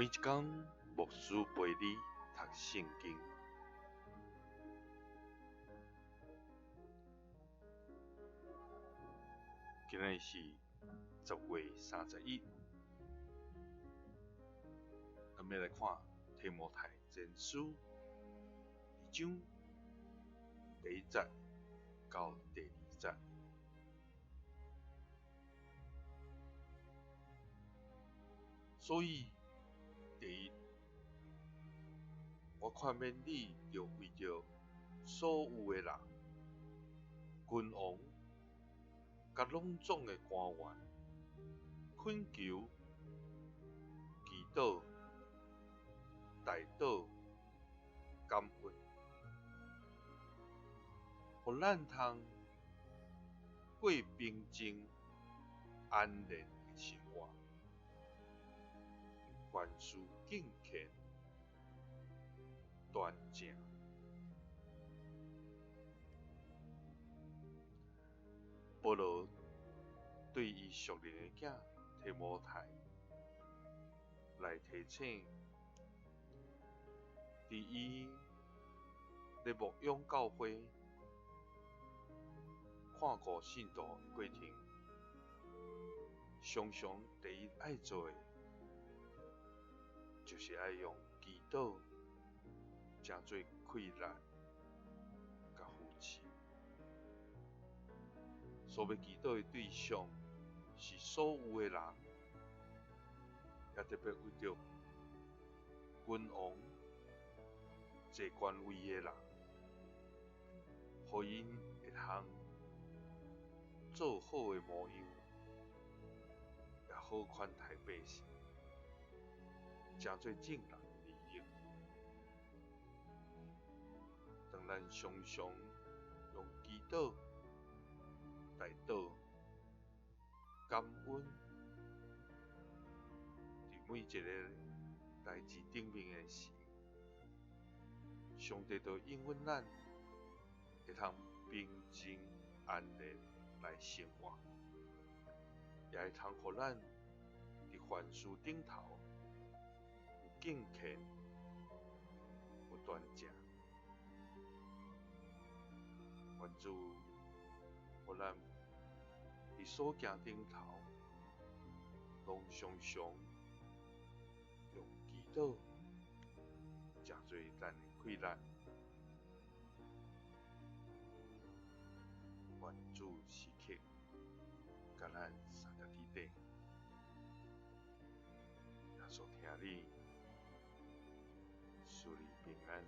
每一天，牧师陪你读圣经。今日是10月31，我们来看提摩太前书2章第1节到第2节。所以，第一，我看免你就为着所有的人、君王、甲拢总的官员，恳求、祈祷、代祷、感恩，互咱通过平静安宁的生活，凡事敬虔、端正。保罗对伊属灵的囝提摩太来提醒，伫伊咧牧养教会、看顾信徒的过程，常常第一爱做的，就是爱用祈祷诚做开力甲扶持。所要祈祷的对象是所有的人，也特别为着君王、坐官位的人，互因会通做好的模样，也好款待百姓，诚做正人的利益。当咱常常用祈祷、代祷、感恩，伫每一个代志顶面的时，上帝就应允咱会通平静安宁来生活，也会通互咱伫凡事顶头有敬虔、有端正。愿主互咱伫所行顶头，拢常常用祈祷诚做咱的快乐。愿主时刻甲咱三在伫底，耶稣听你，赐你平安。